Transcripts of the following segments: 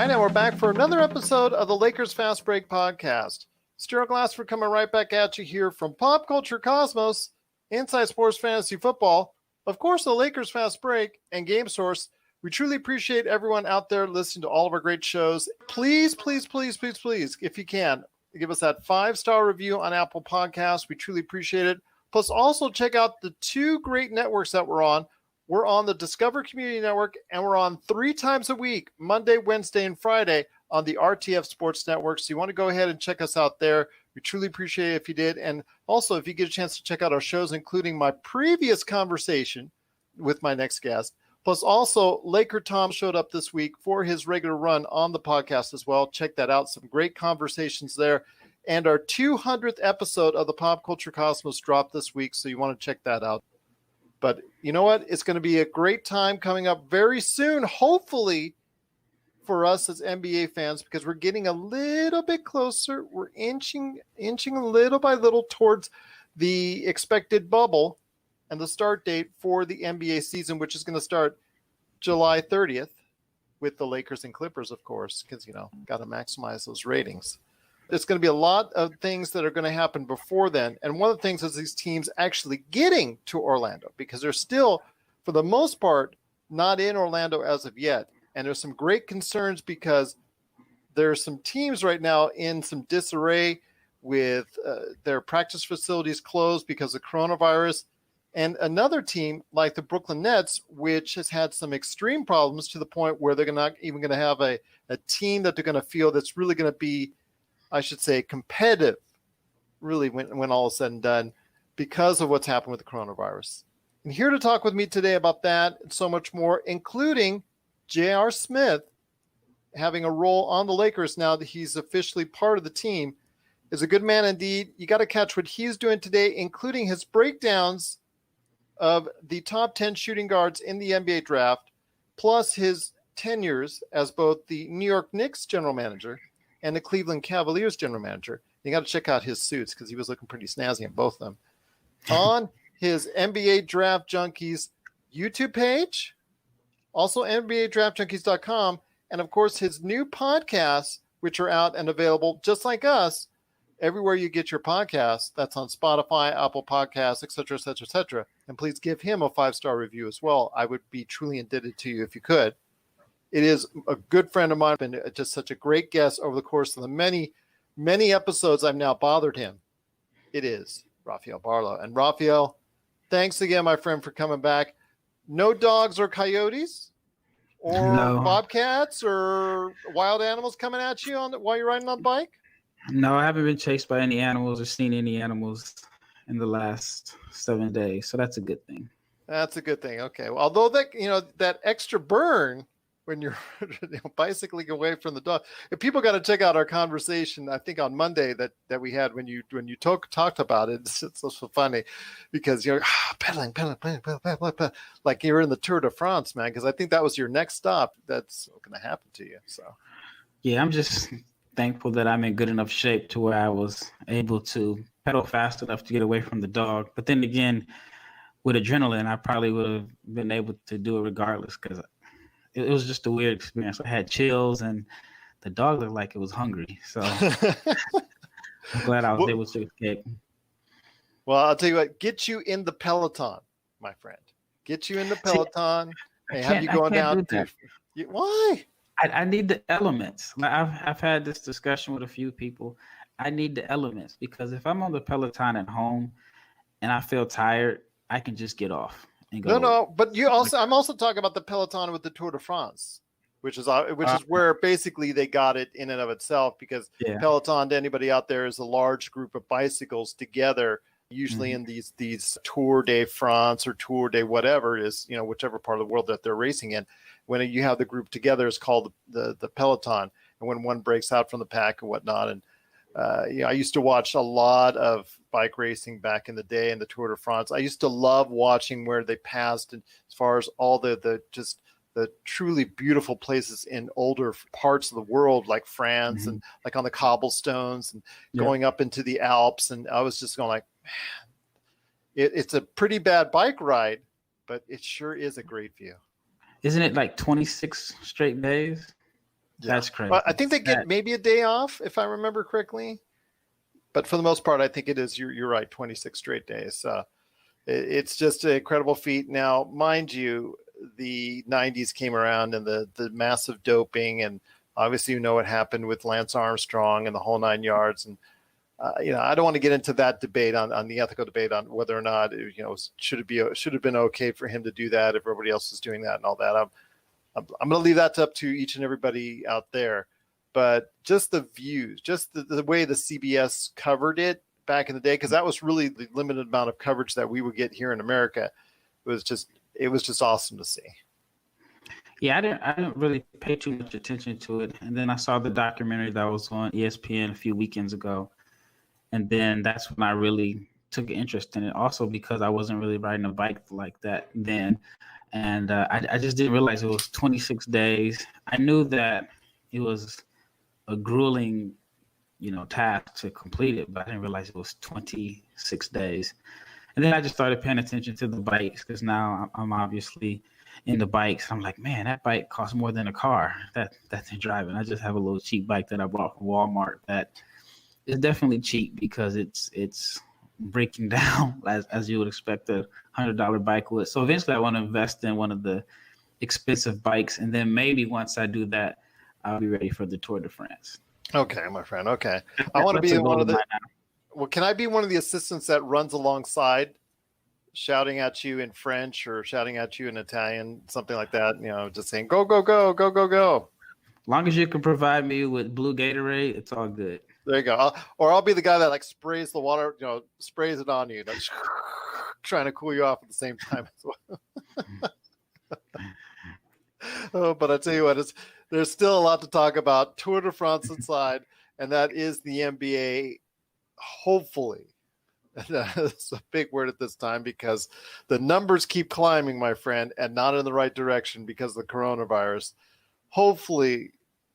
right, and we're back for another episode of the Lakers Fast Break podcast. Gerald Glassford coming right back at you here from Pop Culture Cosmos, Inside Sports Fantasy Football, of course, the Lakers Fast Break, and Game Source. We truly appreciate everyone out there listening to all of our great shows. Please, please, please, please, please, if you can, give us that 5-star review on Apple Podcasts. We truly appreciate it. Plus, also check out the 2 great networks that we're on. We're on the Discover Community Network, and we're on 3 times a week, Monday, Wednesday, and Friday on the RTF Sports Network. So you want to go ahead and check us out there. We truly appreciate it if you did. And also, if you get a chance to check out our shows, including my previous conversation with my next guest. Plus, also, Laker Tom showed up this week for his regular run on the podcast as well. Check that out. Some great conversations there. And our 200th episode of the Pop Culture Cosmos dropped this week, so you want to check that out. But you know what? It's going to be a great time coming up very soon, hopefully, for us as NBA fans, because we're getting a little bit closer. We're inching little by little towards the expected bubble and the start date for the NBA season, which is going to start July 30th with the Lakers and Clippers, of course, because, got to maximize those ratings. There's going to be a lot of things that are going to happen before then. And one of the things is these teams actually getting to Orlando, because they're still, for the most part, not in Orlando as of yet. And there's some great concerns because there's some teams right now in some disarray with their practice facilities closed because of coronavirus. And another team like the Brooklyn Nets, which has had some extreme problems to the point where they're not even going to have a team that they're going to feel that's really going to be, I should say, competitive, really, when all is said and done, because of what's happened with the coronavirus. And here to talk with me today about that and so much more, including J.R. Smith having a role on the Lakers now that he's officially part of the team, is a good man indeed. You got to catch what he's doing today, including his breakdowns of the top 10 shooting guards in the NBA draft, plus his tenures as both the New York Knicks general manager and the Cleveland Cavaliers general manager. You got to check out his suits because he was looking pretty snazzy in both of them. On his NBA Draft Junkies YouTube page, also NBADraftJunkies.com, and of course his new podcasts, which are out and available just like us everywhere you get your podcasts. That's on Spotify, Apple Podcasts, etc., etc., etc. And please give him a 5-star review as well. I would be truly indebted to you if you could. It is a good friend of mine, and just such a great guest over the course of the many, many episodes I've now bothered him. It is Rafael Barlowe. And Rafael, thanks again, my friend, for coming back. No dogs or coyotes or bobcats or wild animals coming at you while you're riding on the bike? No, I haven't been chased by any animals or seen any animals in the last 7 days, so that's a good thing. That's a good thing. Okay. Well, although that extra burn when you're bicycling away from the dog, if people got to check out our conversation, I think on Monday that we had when you talked about it. It's so funny because you're pedaling, like you're in the Tour de France, man. Because I think that was your next stop. That's going to happen to you. So, yeah, I'm just thankful that I'm in good enough shape to where I was able to pedal fast enough to get away from the dog. But then again, with adrenaline, I probably would have been able to do it regardless because it was just a weird experience. I had chills, and the dog looked like it was hungry. So I'm glad I was able to escape. Well, I'll tell you what, get you in the Peloton, my friend. Get you in the Peloton and have you going down. Why? I need the elements. I've had this discussion with a few people. I need the elements because if I'm on the Peloton at home and I feel tired, I can just get off. No, but I'm also talking about the Peloton with the Tour de France, which is where basically they got it in and of itself because Peloton, to anybody out there, is a large group of bicycles together, usually in these Tour de France or Tour de whatever it is, whichever part of the world that they're racing in. When you have the group together, it's called the Peloton, and when one breaks out from the pack and whatnot. And I used to watch a lot of bike racing back in the day in the Tour de France. I used to love watching where they passed, and as far as all the truly beautiful places in older parts of the world, like France and like on the cobblestones and going up into the Alps. And I was just going like, man, it's a pretty bad bike ride, but it sure is a great view. Isn't it like 26 straight days? Yeah. That's crazy. Well, I think they get maybe a day off, if I remember correctly. But for the most part, I think it is, you're right, 26 straight days. It's just an incredible feat. Now, mind you, the 90s came around and the massive doping, and obviously you know what happened with Lance Armstrong and the whole 9 yards. And I don't want to get into that debate on the ethical debate on whether or not should have been okay for him to do that if everybody else is doing that and all that. I'm going to leave that up to each and everybody out there. But just the views, just the way the CBS covered it back in the day, because that was really the limited amount of coverage that we would get here in America. It was just awesome to see. Yeah, I didn't really pay too much attention to it. And then I saw the documentary that was on ESPN a few weekends ago. And then that's when I really took an interest in it. Also because I wasn't really riding a bike like that then. And I just didn't realize it was 26 days. I knew that it was a grueling, task to complete it, but I didn't realize it was 26 days. And then I just started paying attention to the bikes because now I'm obviously into bikes. I'm like, man, that bike costs more than a car that they're driving. I just have a little cheap bike that I bought from Walmart that is definitely cheap because it's breaking down as you would expect a $100 bike would. So eventually I want to invest in one of the expensive bikes. And then maybe once I do that, I'll be ready for the Tour de France. Okay, my friend. Okay. I want to be one of the, well, can I be one of the assistants that runs alongside shouting at you in French or shouting at you in Italian, something like that, just saying, go, go, go, go, go, go. As long as you can provide me with blue Gatorade, it's all good. There you go. I'll be the guy that sprays the water, sprays it on you, trying to cool you off at the same time as well. Oh, but I tell you what, there's still a lot to talk about. Tour de France aside, and that is the NBA. Hopefully, that's a big word at this time because the numbers keep climbing, my friend, and not in the right direction because of the coronavirus. Hopefully,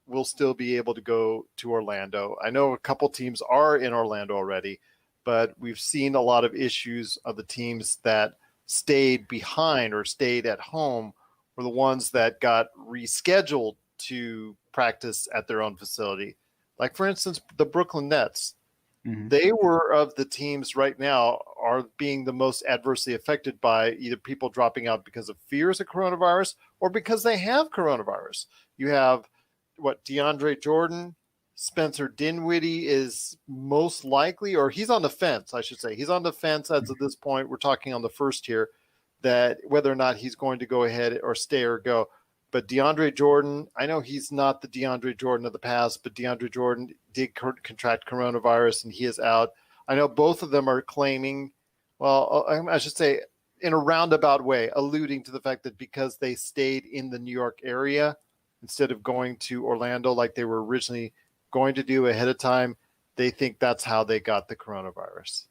we'll still be able to go to Orlando. I know a couple teams are in Orlando already, but we've seen a lot of issues of the teams that stayed behind or stayed at home were the ones that got rescheduled to practice at their own facility. Like, for instance, the Brooklyn Nets. Mm-hmm. They were of the teams right now are being the most adversely affected by either people dropping out because of fears of coronavirus or because they have coronavirus. You have, DeAndre Jordan, Spencer Dinwiddie is most likely, or he's on the fence, I should say. He's on the fence as of this point. We're talking on the first here, that whether or not he's going to go ahead or stay or go. But DeAndre Jordan, I know he's not the DeAndre Jordan of the past, but DeAndre Jordan did contract coronavirus and he is out. I know both of them are claiming, well, I should say in a roundabout way, alluding to the fact that because they stayed in the New York area instead of going to Orlando like they were originally going to do ahead of time, they think that's how they got the coronavirus.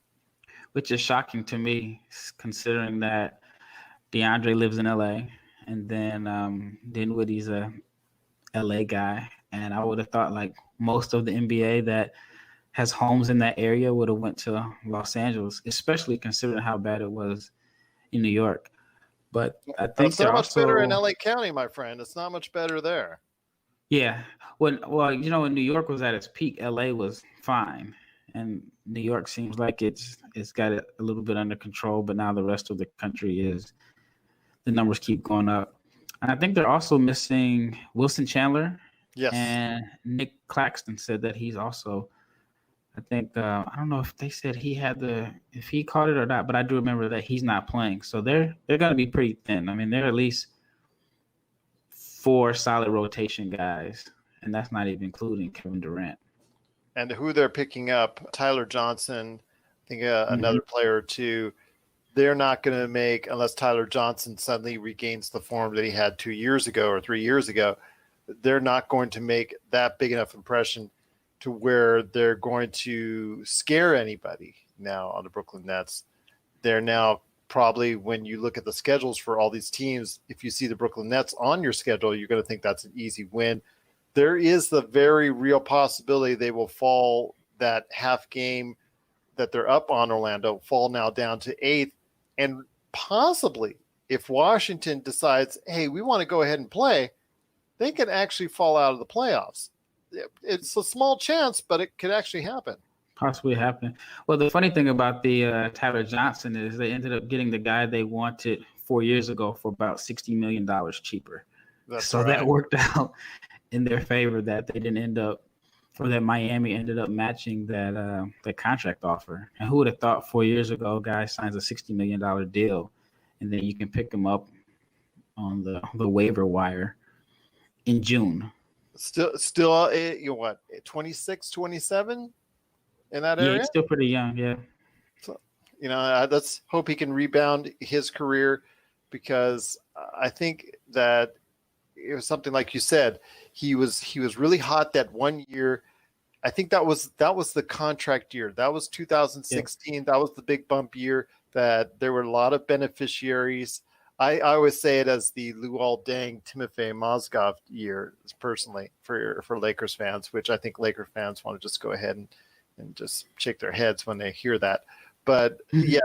Which is shocking to me, considering that DeAndre lives in LA and then Dinwiddie's a LA guy. And I would have thought like most of the NBA that has homes in that area would have went to Los Angeles, especially considering how bad it was in New York. But I think it's not much better in LA County, my friend. It's not much better there. Yeah. When New York was at its peak, LA was fine. And New York seems like it's got it a little bit under control, but now the rest of the country the numbers keep going up. And I think they're also missing Wilson Chandler. Yes. And Nick Claxton said that he's also, I think, I don't know if they said if he caught it or not, but I do remember that he's not playing. So they're going to be pretty thin. I mean, they're at least 4 solid rotation guys, and that's not even including Kevin Durant. And who they're picking up, Tyler Johnson, I think another player or two, they're not going to make, unless Tyler Johnson suddenly regains the form that he had 2 years ago or 3 years ago, they're not going to make that big enough impression to where they're going to scare anybody now on the Brooklyn Nets. They're now probably, when you look at the schedules for all these teams, if you see the Brooklyn Nets on your schedule, you're going to think that's an easy win. There is the very real possibility they will fall that half game that they're up on Orlando, fall now down to 8th. And possibly if Washington decides, hey, we want to go ahead and play, they could actually fall out of the playoffs. It's a small chance, but it could actually happen. Possibly happen. Well, the funny thing about the Tyler Johnson is they ended up getting the guy they wanted 4 years ago for about $60 million cheaper. That worked out in their favor that they didn't end up, or that Miami ended up matching that contract offer. And who would have thought 4 years ago, a guy signs a $60 million deal, and then you can pick him up on the waiver wire in June. Still, you what, 26, 27 in that area? Yeah, he's still pretty young, yeah. So, let's hope he can rebound his career, because I think that it was something like you said. He was really hot that 1 year. I think that was the contract year. That was 2016. Yeah. That was the big bump year that there were a lot of beneficiaries. I always say it as the Luol Deng Timofey Mozgov year, personally, for Lakers fans, which I think Laker fans want to just go ahead and just shake their heads when they hear that. But yeah,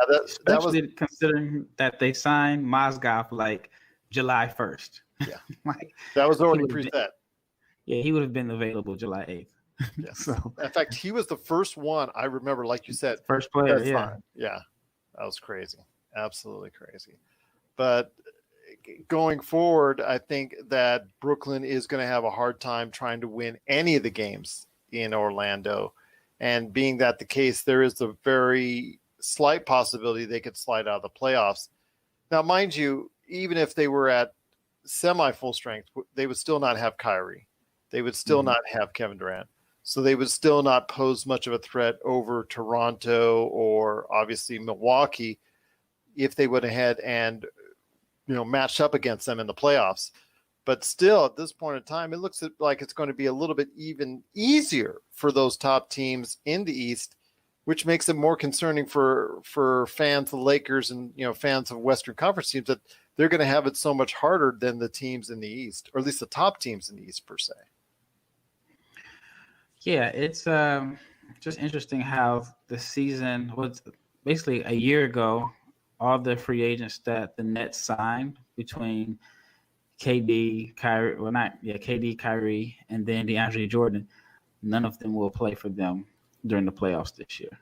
that was considering that they signed Mozgov like July 1st. Yeah, that was already preset. He would have been available July 8th. Yes. So, in fact, he was the first one I remember, like you said, first player. Yeah, that was crazy, absolutely crazy. But going forward, I think that Brooklyn is going to have a hard time trying to win any of the games in Orlando. And being that the case, there is a very slight possibility they could slide out of the playoffs. Now, mind you, even if they were at semi-full strength, they would still not have Kyrie. They would still not have Kevin Durant. So they would still not pose much of a threat over Toronto or obviously Milwaukee if they went ahead and matched up against them in the playoffs. But still, at this point in time, it looks like it's going to be a little bit even easier for those top teams in the East, which makes it more concerning for fans of the Lakers and fans of Western Conference teams, that they're going to have it so much harder than the teams in the East, or at least the top teams in the East per se. Yeah, it's just interesting how the season was basically a year ago. All the free agents that the Nets signed between KD, Kyrie, and then DeAndre Jordan, none of them will play for them during the playoffs this year.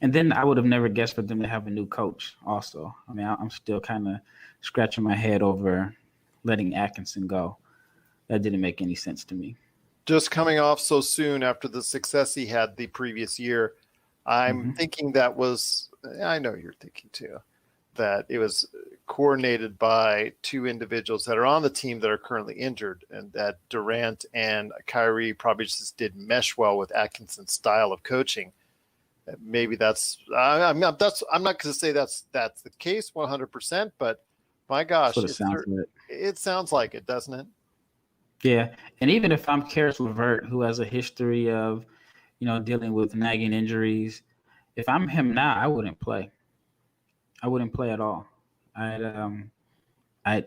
And then I would have never guessed for them to have a new coach also. I mean, I'm still kind of scratching my head over letting Atkinson go. That didn't make any sense to me. Just coming off so soon after the success he had the previous year, I'm thinking that was, I know you're thinking too, that it was coordinated by two individuals that are on the team that are currently injured, and that Durant and Kyrie probably just didn't mesh well with Atkinson's style of coaching. Maybe I'm not going to say that's the case 100%, but my gosh, it sounds like it, doesn't it? Yeah. And even if I'm Karis LeVert, who has a history of, dealing with nagging injuries, if I'm him now, I wouldn't play. I wouldn't play at all. I'd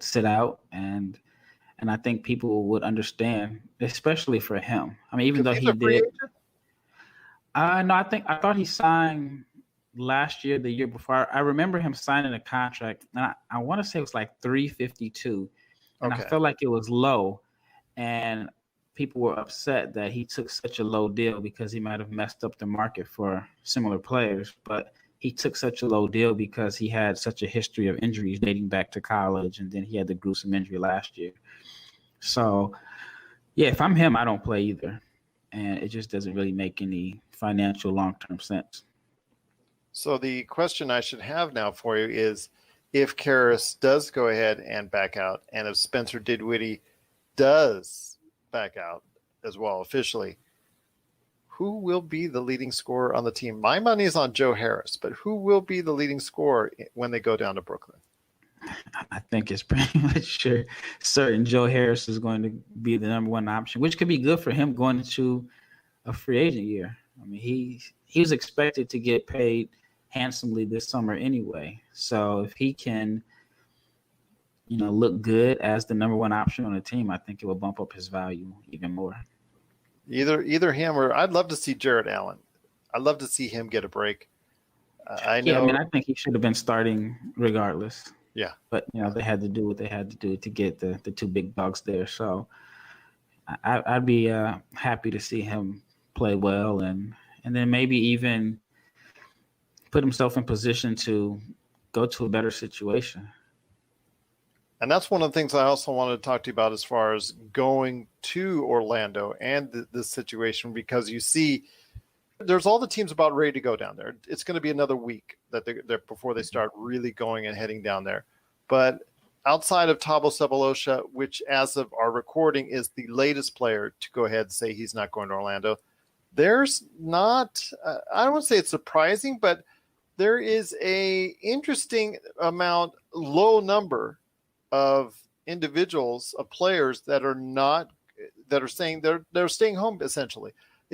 sit out, and I think people would understand, especially for him. I mean, even though he did. No, I thought he signed last year, the year before. I remember him signing a contract, and I want to say it was like $352, and I felt like it was low, and people were upset that he took such a low deal because he might have messed up the market for similar players. But he took such a low deal because he had such a history of injuries dating back to college, and then he had the gruesome injury last year. So, yeah, if I'm him, I don't play either. And it just doesn't really make any financial long-term sense. So the question I should have now for you is, if Karis does go ahead and back out, and if Spencer Dinwiddie does back out as well officially, who will be the leading scorer on the team? My money is on Joe Harris, but who will be the leading scorer when they go down to Brooklyn? I think it's pretty much certain Joe Harris is going to be the number one option, which could be good for him going into a free agent year. I mean, he was expected to get paid handsomely this summer anyway. So if he can, look good as the number one option on the team, I think it will bump up his value even more. Either him, or I'd love to see Jared Allen. I'd love to see him get a break. I know. Yeah, I think he should have been starting regardless. Yeah. But they had to do what they had to do to get the two big dogs there. So I'd be happy to see him play well, and then maybe even put himself in position to go to a better situation. And that's one of the things I also wanted to talk to you about as far as going to Orlando and this situation, because you see there's all the teams about ready to go down there. It's going to be another week that they're before they start really going and heading down there. But outside of Thabo Sefolosha, which as of our recording is the latest player to go ahead and say he's not going to Orlando, there's not, I don't want to say it's surprising, but there is a interesting amount, low number of individuals, of players that are saying they're staying home essentially.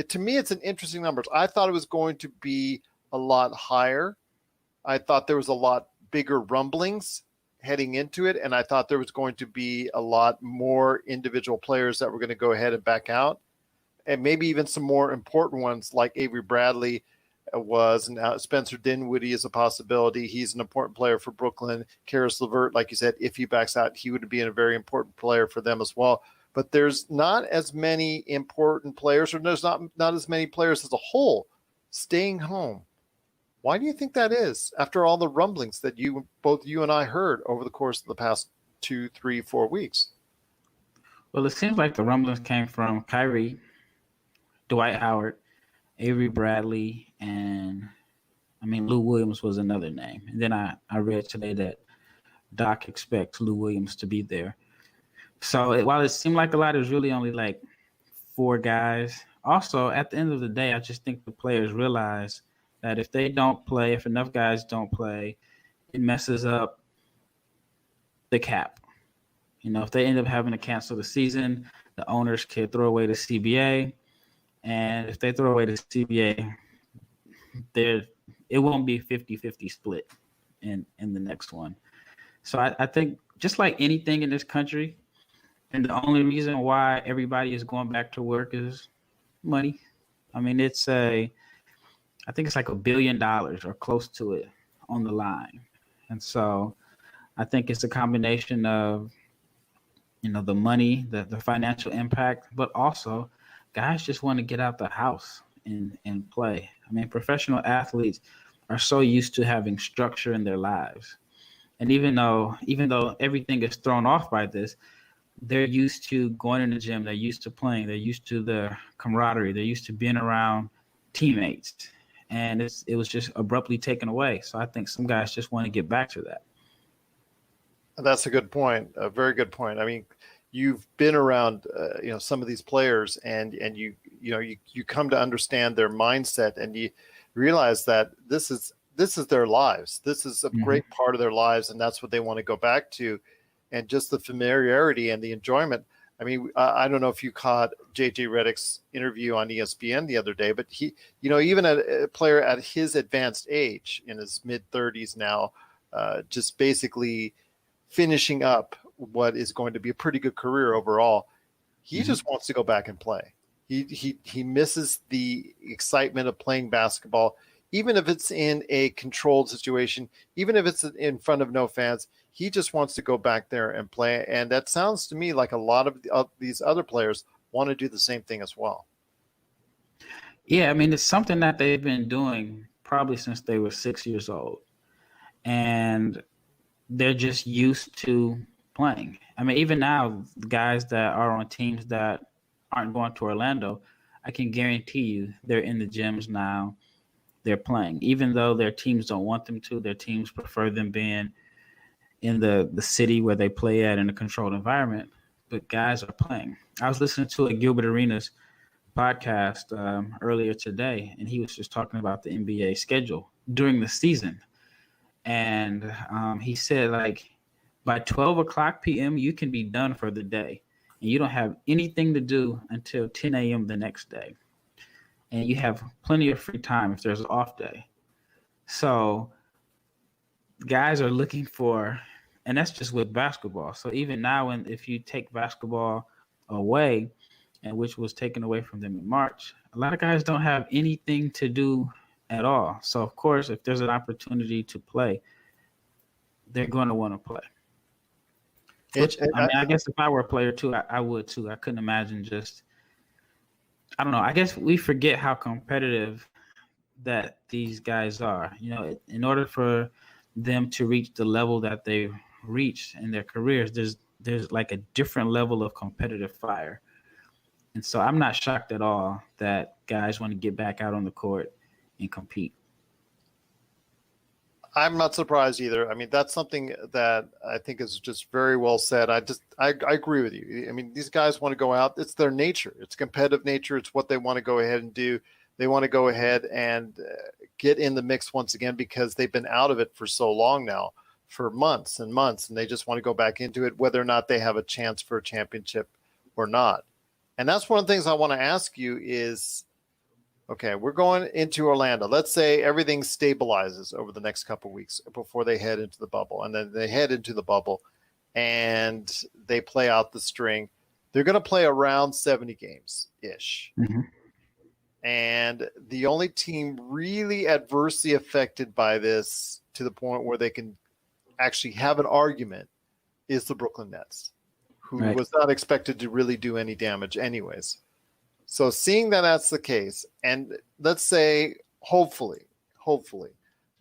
To me, it's an interesting number. I thought it was going to be a lot higher. I thought there was a lot bigger rumblings heading into it, and I thought there was going to be a lot more individual players that were going to go ahead and back out, and maybe even some more important ones like Avery Bradley was, and Spencer Dinwiddie is a possibility. He's an important player for Brooklyn. Karis LeVert, like you said, if he backs out, he would be a very important player for them as well. But there's not as many important players, or there's not as many players as a whole staying home. Why do you think that is, after all the rumblings that both you and I heard over the course of the past 2, 3, 4 weeks? Well, it seems like the rumblings came from Kyrie, Dwight Howard, Avery Bradley, and Lou Williams was another name. And then I read today that Doc expects Lou Williams to be there. So while it seemed like a lot, it was really only like 4 guys. Also, at the end of the day, I just think the players realize that if they don't play, if enough guys don't play, it messes up the cap. If they end up having to cancel the season, the owners could throw away the CBA. And if they throw away the CBA, it won't be 50-50 split in the next one. So I think just like anything in this country, and the only reason why everybody is going back to work is money. I think it's like $1 billion or close to it on the line. And so I think it's a combination of, the money, the financial impact, but also guys just want to get out the house and play. Professional athletes are so used to having structure in their lives. And even though everything is thrown off by this, they're used to going in the gym. They're used to playing. They're used to the camaraderie. They're used to being around teammates. And it was just abruptly taken away. So I think some guys just want to get back to that. That's a good point. A very good point. You've been around, some of these players, and you come to understand their mindset, and you realize that this is their lives. This is a great part of their lives, and that's what they want to go back to. And just the familiarity and the enjoyment. I don't know if you caught JJ Redick's interview on ESPN the other day, but he, even a player at his advanced age, in his mid-30s now, just basically finishing up what is going to be a pretty good career overall, he just wants to go back and play. He misses the excitement of playing basketball, even if it's in a controlled situation, even if it's in front of no fans. He just wants to go back there and play. And that sounds to me like a lot of these other players want to do the same thing as well. Yeah, it's something that they've been doing probably since they were 6 years old. And they're just used to playing. Even now, the guys that are on teams that aren't going to Orlando, I can guarantee you they're in the gyms now. They're playing. Even though their teams don't want them to, their teams prefer them being in the city where they play at in a controlled environment, but guys are playing. I was listening to a Gilbert Arenas podcast earlier today, and he was just talking about the NBA schedule during the season. And he said, by 12 o'clock p.m., you can be done for the day, and you don't have anything to do until 10 a.m. the next day. And you have plenty of free time if there's an off day. So guys are looking for, and that's just with basketball. So even now, if you take basketball away, and which was taken away from them in March, a lot of guys don't have anything to do at all. So of course, if there's an opportunity to play, they're going to want to play. Which, I guess if I were a player too, I would too. I couldn't imagine I don't know. I guess we forget how competitive that these guys are. In order for them to reach the level that they reached in their careers, there's like a different level of competitive fire. And so I'm not shocked at all that guys want to get back out on the court and compete. I'm not surprised either. I mean, that's something that I think is just very well said. I agree with you. I mean, these guys want to go out. It's their nature. It's competitive nature. It's what they want to go ahead and do. They want to go ahead and get in the mix once again because they've been out of it for so long now, for months and months, and they just want to go back into it, whether or not they have a chance for a championship or not. And that's one of the things I want to ask you is, okay, we're going into Orlando. Let's say everything stabilizes over the next couple of weeks before they head into the bubble. And then they head into the bubble and they play out the string. They're going to play around 70 games-ish. Mm-hmm. And the only team really adversely affected by this to the point where they can actually have an argument is the Brooklyn Nets, who right. was not expected to really do any damage anyways. So seeing that that's the case, and let's say, hopefully,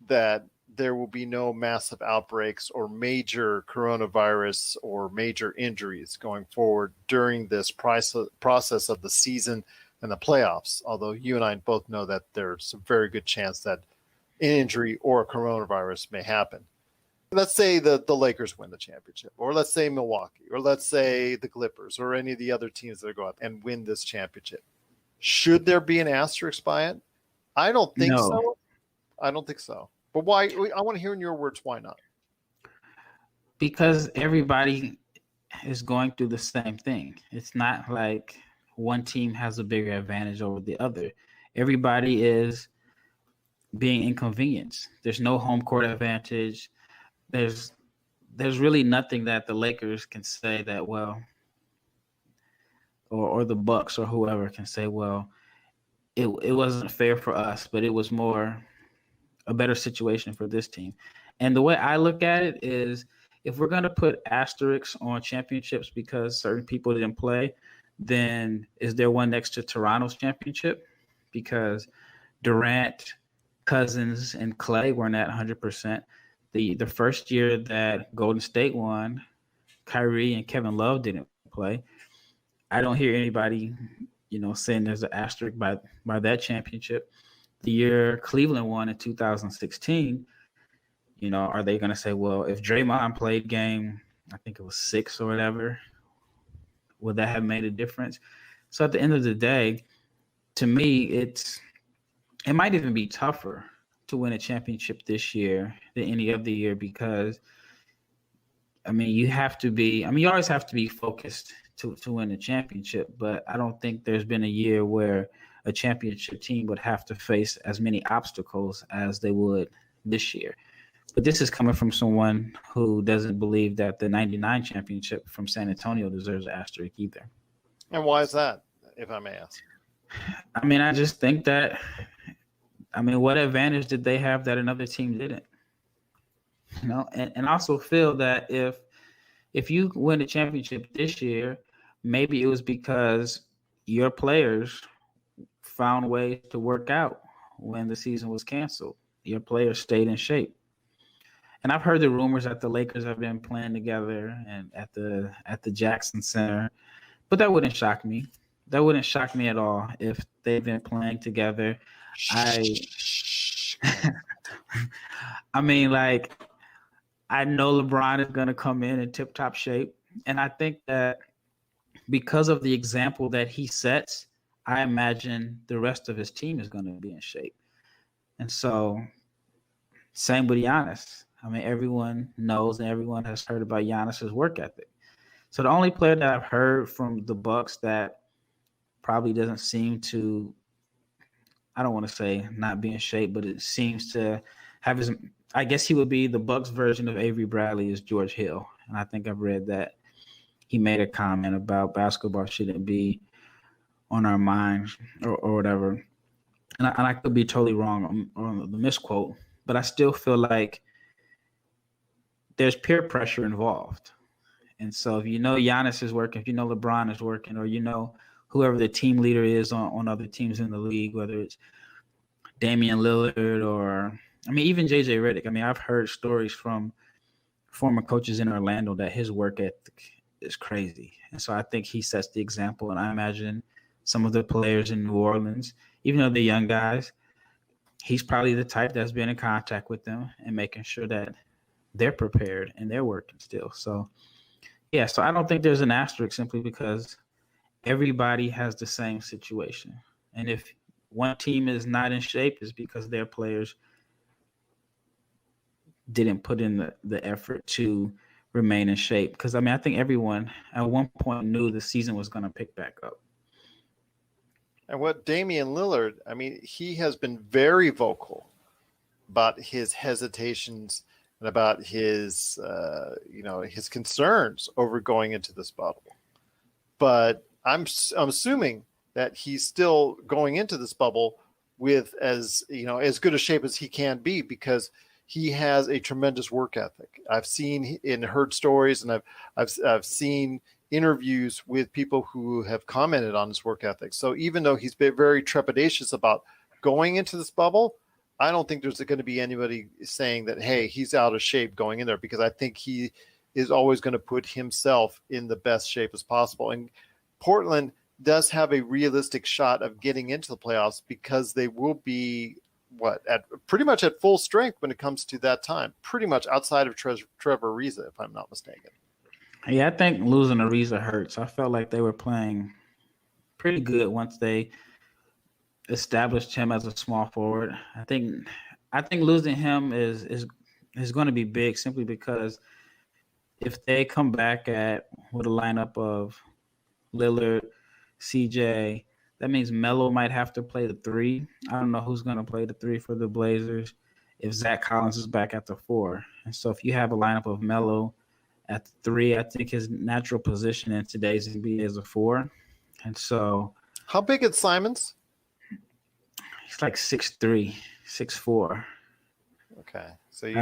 that there will be no massive outbreaks or major coronavirus or major injuries going forward during this process of the season and the playoffs, although you and I both know that there's a very good chance that an injury or a coronavirus may happen. Let's say the Lakers win the championship, or let's say Milwaukee, or let's say the Clippers, or any of the other teams that go out and win this championship. Should there be an asterisk by it? I don't think so. I don't think so. But why? I want to hear in your words why not. Because everybody is going through the same thing. It's not like one team has a bigger advantage over the other. Everybody is being inconvenienced. There's no home court advantage. There's really nothing that the Lakers can say that, well, or the Bucks or whoever can say, well, it wasn't fair for us, but it was more a better situation for this team. And the way I look at it is, if we're going to put asterisks on championships because certain people didn't play, then is there one next to Toronto's championship? Because Durant, Cousins, and Clay weren't at 100%. The first year that Golden State won, Kyrie and Kevin Love didn't play. I don't hear anybody, saying there's an asterisk by that championship. The year Cleveland won in 2016, are they going to say, well, if Draymond played game, I think it was 6 or whatever, would that have made a difference? So at the end of the day, to me, it might even be tougher to win a championship this year than any other year because, you always have to be focused to win a championship, but I don't think there's been a year where a championship team would have to face as many obstacles as they would this year. But this is coming from someone who doesn't believe that the 99 championship from San Antonio deserves an asterisk either. And why is that, if I may ask? I just think that, what advantage did they have that another team didn't? And also feel that if you win a championship this year, maybe it was because your players found ways to work out when the season was canceled. Your players stayed in shape. And I've heard the rumors that the Lakers have been playing together and at the Jackson Center, but that wouldn't shock me. That wouldn't shock me at all if they've been playing together. I know LeBron is going to come in tip-top shape, and I think that because of the example that he sets, I imagine the rest of his team is going to be in shape. And so, same with Giannis. Everyone knows and everyone has heard about Giannis's work ethic. So the only player that I've heard from the Bucks that probably doesn't seem to, I don't want to say not be in shape, but it seems to have his, I guess he would be the Bucks version of Avery Bradley, is George Hill. And I think I've read that he made a comment about basketball shouldn't be on our minds or whatever. And I could be totally wrong on the misquote, but I still feel like there's peer pressure involved. And so if you know Giannis is working, if you know LeBron is working, or you know whoever the team leader is on other teams in the league, whether it's Damian Lillard or, I mean, even JJ Redick. I mean, I've heard stories from former coaches in Orlando that his work ethic is crazy. And so I think he sets the example. And I imagine some of the players in New Orleans, even though they're young guys, he's probably the type that's been in contact with them and making sure that they're prepared and they're working still. So, yeah, so I don't think there's an asterisk simply because everybody has the same situation. And if one team is not in shape, it's because their players didn't put in the effort to remain in shape. Because, I mean, I think everyone at one point knew the season was going to pick back up. And what Damian Lillard, I mean, he has been very vocal about his hesitations and about his, his concerns over going into this bubble. But I'm assuming that he's still going into this bubble with as good a shape as he can be, because he has a tremendous work ethic. I've seen and heard stories, and I've seen interviews with people who have commented on his work ethic. So even though he's been very trepidatious about going into this bubble, I don't think there's going to be anybody saying that, hey, he's out of shape going in there, because I think he is always going to put himself in the best shape as possible. And Portland does have a realistic shot of getting into the playoffs, because they will be at pretty much at full strength when it comes to that time, pretty much outside of Trevor Ariza, if I'm not mistaken. Yeah, I think losing Ariza hurts. I felt like they were playing pretty good once they established him as a small forward. I think losing him is going to be big, simply because if they come back with a lineup of Lillard, CJ, that means Melo might have to play the 3. I don't know who's going to play the 3 for the Blazers if Zach Collins is back at the 4. And so if you have a lineup of Melo at the 3, I think his natural position in today's NBA is a 4. And so, how big is Simons? He's like 6'3", 6'4". Okay, so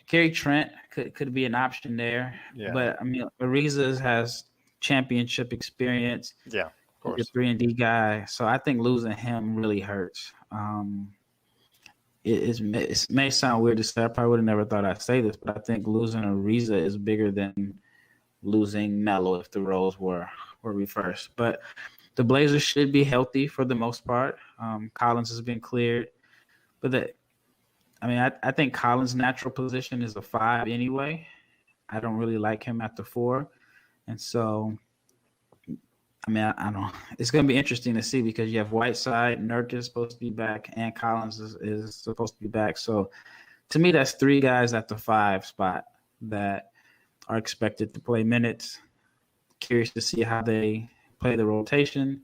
Gary Trent could be an option there. Yeah. But I mean, Ariza has championship experience. Yeah, of course. He's a 3-and-D guy, so I think losing him really hurts. It may sound weird to say. I probably would have never thought I'd say this, but I think losing Ariza is bigger than losing Melo if the roles were reversed. But the Blazers should be healthy for the most part. Collins has been cleared, but I think Collins' natural position is a 5 anyway. I don't really like him at the 4, and so. I mean, I don't. It's going to be interesting to see, because you have Whiteside, Nurk is supposed to be back, and Collins is supposed to be back. So, to me, that's 3 guys at the 5 spot that are expected to play minutes. Curious to see how they play the rotation,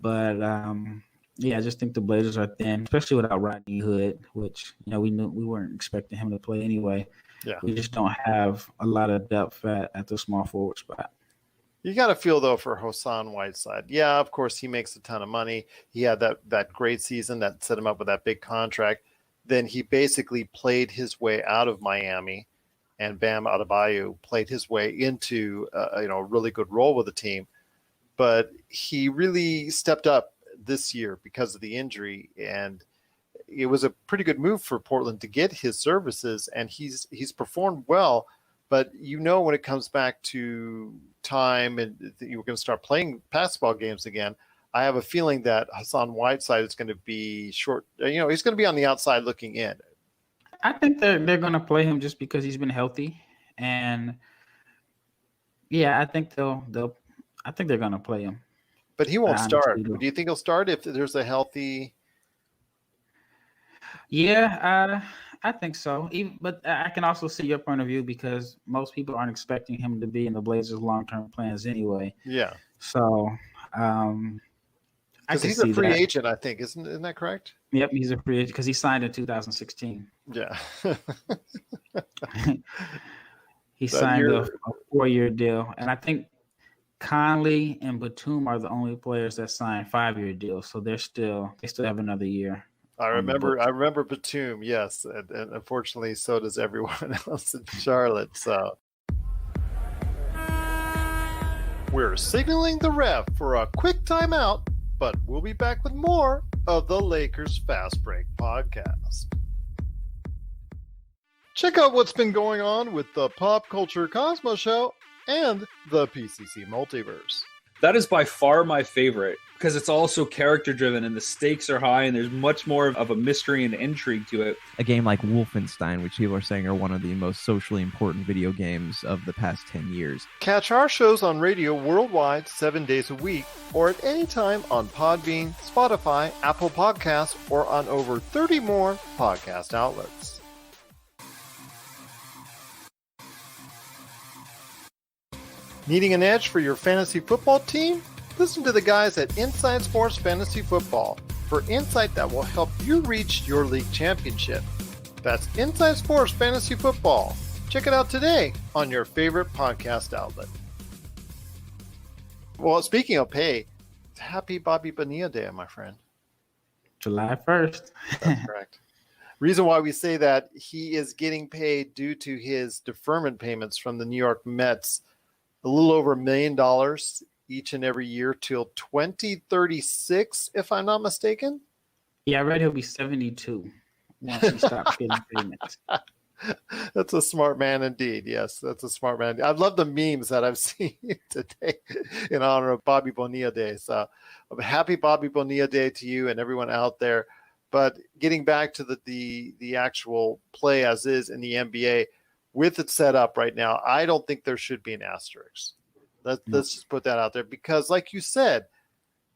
but I just think the Blazers are thin, especially without Rodney Hood, which we knew we weren't expecting him to play anyway. Yeah, we just don't have a lot of depth at the small forward spot. You got to feel, though, for Hassan Whiteside. Yeah, of course, he makes a ton of money. He had that great season that set him up with that big contract. Then he basically played his way out of Miami, and Bam Adebayo played his way into a really good role with the team. But he really stepped up this year because of the injury, and it was a pretty good move for Portland to get his services, and he's performed well. But when it comes back to time and you're going to start playing basketball games again, I have a feeling that Hassan Whiteside is going to be short. He's going to be on the outside looking in. I think they're going to play him just because he's been healthy, and I think they're going to play him. But he won't start. Do you think he'll start if there's a healthy? Yeah, I think so. But I can also see your point of view, because most people aren't expecting him to be in the Blazers' long-term plans anyway. Yeah. So, because he's a free agent, I think, isn't that correct? Yep, he's a free agent because he signed in 2016. Yeah. He signed a 4-year deal, and I think Conley and Batum are the only players that signed 5-year deals, so they still have another year. I on the books. remember Batum, yes, and unfortunately, so does everyone else in Charlotte. So we're signaling the ref for a quick timeout, but we'll be back with more of the Lakers Fast Break podcast. Check out what's been going on with the Pop Culture Cosmos Show and the PCC Multiverse. That is by far my favorite because it's also character driven and the stakes are high and there's much more of a mystery and intrigue to it. A game like Wolfenstein, which people are saying are one of the most socially important video games of the past 10 years. Catch our shows on radio worldwide 7 days a week or at any time on Podbean, Spotify, Apple Podcasts, or on over 30 more podcast outlets. Needing an edge for your fantasy football team? Listen to the guys at Inside Sports Fantasy Football for insight that will help you reach your league championship. That's Inside Sports Fantasy Football. Check it out today on your favorite podcast outlet. Well, speaking of pay, happy Bobby Bonilla Day, my friend. July 1st. That's correct. Reason why we say that, he is getting paid due to his deferment payments from the New York Mets. A little over $1 million each and every year till 2036, if I'm not mistaken. Yeah, I read he'll be 72 once he stops getting payments. That's a smart man indeed. Yes, that's a smart man. I love the memes that I've seen today in honor of Bobby Bonilla Day. So a happy Bobby Bonilla Day to you and everyone out there. But getting back to the actual play as is in the NBA, with it set up right now, I don't think there should be an asterisk. Let's just put that out there because, like you said,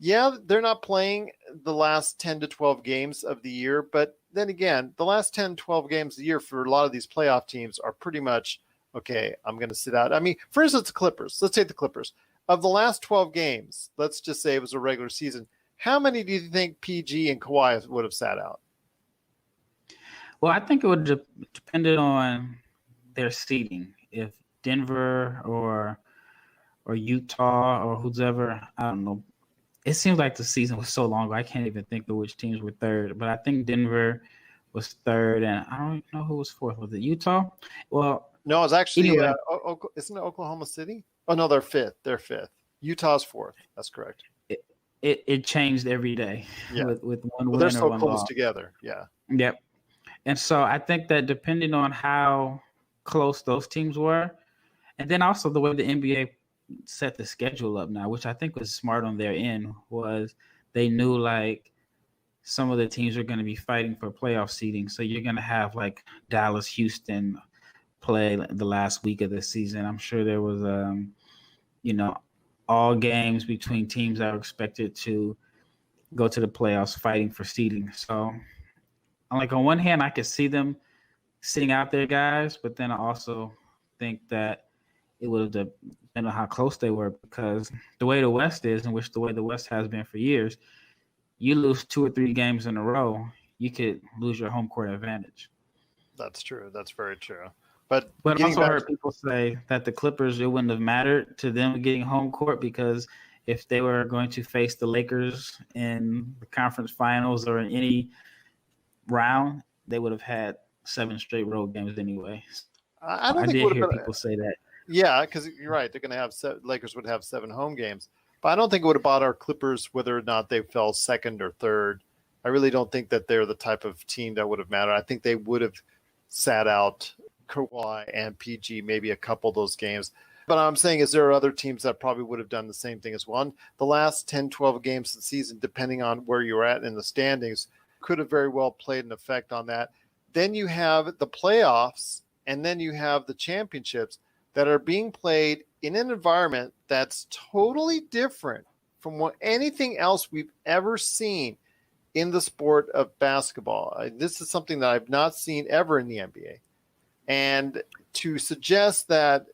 yeah, they're not playing the last 10 to 12 games of the year. But then again, the last 10, 12 games of the year for a lot of these playoff teams are pretty much, okay, I'm going to sit out. I mean, for instance, the Clippers. Let's take the Clippers. Of the last 12 games, let's just say it was a regular season, how many do you think PG and Kawhi would have sat out? Well, I think it would have depended on their seeding. If Denver or Utah or whoever, I don't know. It seems like the season was so long, I can't even think of which teams were third. But I think Denver was third, and I don't know who was fourth. Was it Utah? Well, no, it's actually anyway. Isn't it Oklahoma City? Oh no, they're fifth. They're fifth. Utah's fourth. That's correct. It changed every day. Yeah. with one well, win they're or so one close loss. together. Yeah. Yep. And so I think that depending on how close those teams were, and then also the way the NBA set the schedule up now, which I think was smart on their end, was they knew like some of the teams are going to be fighting for playoff seeding. So you're going to have like Dallas, Houston play the last week of the season. I'm sure there was, all games between teams that are expected to go to the playoffs fighting for seeding. So like on one hand, I could see them sitting out there guys, but then I also think that it would have depended on how close they were, because the way the West is, in which the way the West has been for years, you lose 2 or 3 games in a row, you could lose your home court advantage. That's true. That's very true. But I also heard people say that the Clippers, it wouldn't have mattered to them getting home court, because if they were going to face the Lakers in the conference finals or in any round, they would have had 7 straight road games anyway. I don't think did hear people say that. Yeah, because you're right. They're going to have Lakers would have 7 home games, but I don't think it would have bought our Clippers whether or not they fell second or third. I really don't think that they're the type of team that would have mattered. I think they would have sat out Kawhi and PG maybe a couple of those games. But I'm saying is there are other teams that probably would have done the same thing as well. The last 10, 12 games of the season, depending on where you're at in the standings, could have very well played an effect on that. Then you have the playoffs, and then you have the championships that are being played in an environment that's totally different from anything else we've ever seen in the sport of basketball. This is something that I've not seen ever in the NBA. And to suggest that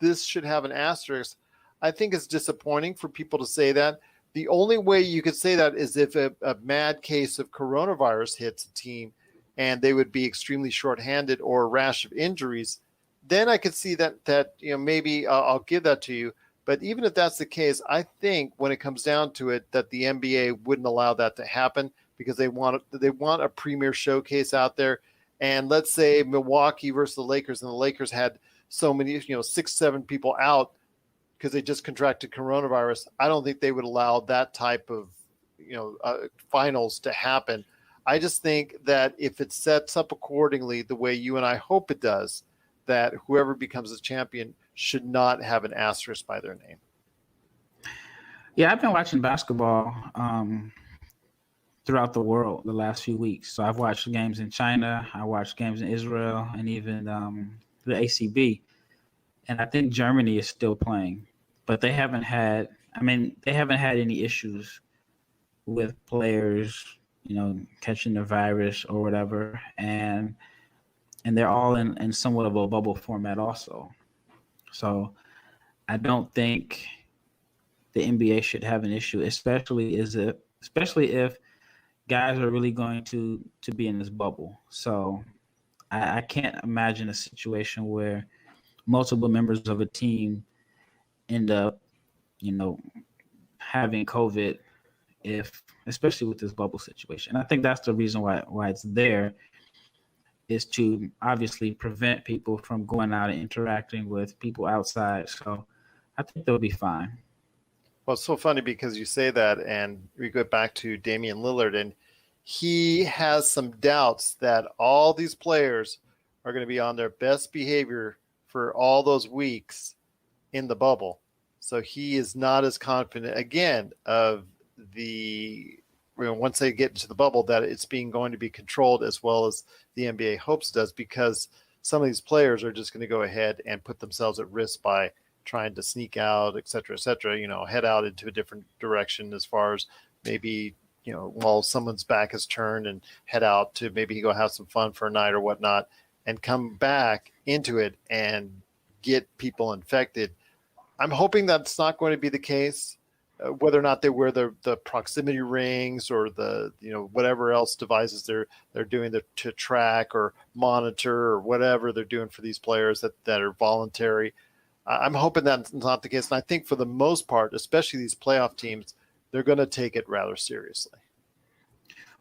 this should have an asterisk, I think it's disappointing for people to say that. The only way you could say that is if a mad case of coronavirus hits a team and they would be extremely shorthanded or a rash of injuries. Then I could see that maybe I'll give that to you. But even if that's the case, I think when it comes down to it, that the NBA wouldn't allow that to happen because they want a premier showcase out there. And let's say Milwaukee versus the Lakers, and the Lakers had so many, 6-7 people out because they just contracted coronavirus. I don't think they would allow that type of, finals to happen. I just think that if it sets up accordingly the way you and I hope it does, that whoever becomes the champion should not have an asterisk by their name. Yeah, I've been watching basketball throughout the world the last few weeks. So I've watched games in China, I watched games in Israel, and even the ACB. And I think Germany is still playing, but they haven't had any issues with players, catching the virus or whatever. And they're all in somewhat of a bubble format also. So I don't think the NBA should have an issue, especially if guys are really going to be in this bubble. So I can't imagine a situation where multiple members of a team end up, having COVID, especially with this bubble situation. I think that's the reason why it's there, is to obviously prevent people from going out and interacting with people outside. So I think they'll be fine. Well, it's so funny because you say that, and we go back to Damian Lillard, and he has some doubts that all these players are going to be on their best behavior for all those weeks in the bubble. So he is not as confident, again, of once they get into the bubble, that it's going to be controlled as well as the NBA hopes does, because some of these players are just going to go ahead and put themselves at risk by trying to sneak out, et cetera, head out into a different direction, as far as maybe, while someone's back is turned, and head out to maybe go have some fun for a night or whatnot, and come back into it and get people infected. I'm hoping that's not going to be the case. Whether or not they wear the proximity rings or the whatever else devices they're doing to track or monitor or whatever they're doing for these players that are voluntary. I'm hoping that's not the case. And I think for the most part, especially these playoff teams, they're going to take it rather seriously.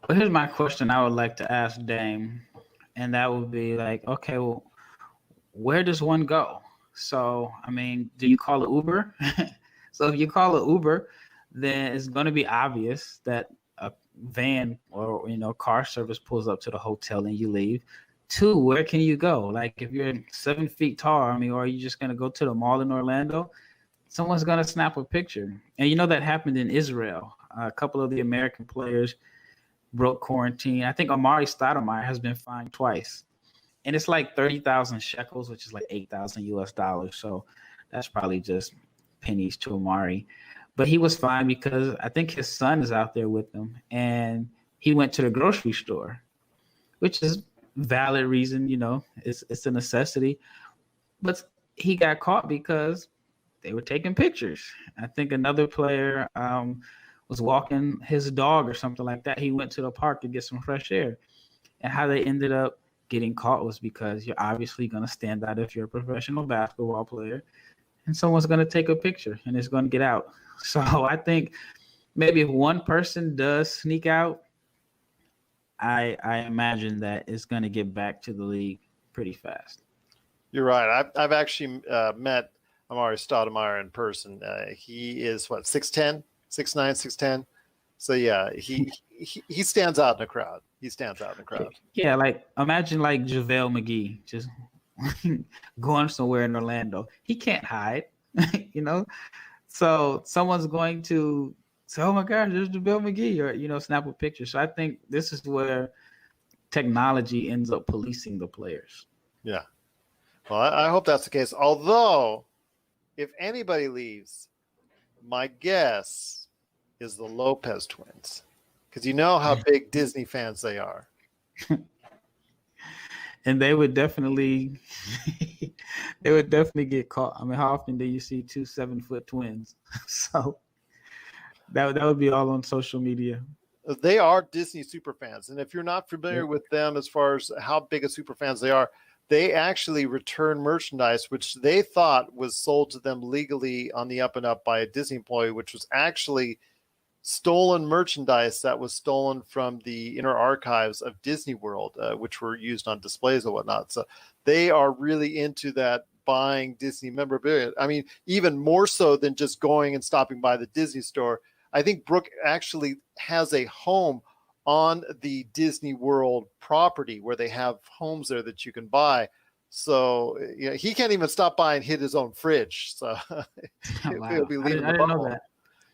Well, here's my question I would like to ask Dame, and that would be like, okay, well, where does one go? So, do you call it Uber? So if you call it Uber, then it's going to be obvious that a van or car service pulls up to the hotel and you leave. 2, where can you go? Like if you're 7 feet tall, or are you just going to go to the mall in Orlando? Someone's going to snap a picture. And that happened in Israel. A couple of the American players broke quarantine. I think Amari Stoudemire has been fined twice. And it's like 30,000 shekels, which is like $8,000 US. So that's probably just pennies to Amari. But he was fine because I think his son is out there with him, and he went to the grocery store, which is valid reason, it's a necessity. But he got caught because they were taking pictures. I think another player was walking his dog or something like that. He went to the park to get some fresh air. And how they ended up getting caught was because you're obviously going to stand out if you're a professional basketball player, and someone's going to take a picture and it's going to get out. So I think maybe if one person does sneak out, I imagine that it's going to get back to the league pretty fast. You're right. I've actually met Amari Stoudemire in person. He is 6'10", 6'9", 6'10". So yeah, he stands out in the crowd. Yeah, like imagine like JaVale McGee just going somewhere in Orlando. He can't hide, So someone's going to say, "Oh my gosh, there's JaVale McGee," or snap a picture. So I think this is where technology ends up policing the players. Yeah. Well, I hope that's the case. Although, if anybody leaves, my guess is the Lopez twins, because you know how big Disney fans they are. And they would definitely get caught. How often do you see 2 7-foot twins? So that would be all on social media. They are Disney super fans. And if you're not familiar with them as far as how big of super fans they are, they actually return merchandise, which they thought was sold to them legally on the up and up by a Disney employee, which was actually stolen merchandise that was stolen from the inner archives of Disney World, which were used on displays and whatnot. So they are really into that, buying Disney memorabilia. I mean, even more so than just going and stopping by the Disney store. I think Brooke actually has a home on the Disney World property where they have homes there that you can buy. So he can't even stop by and hit his own fridge. So he'll be leaving I didn't know that.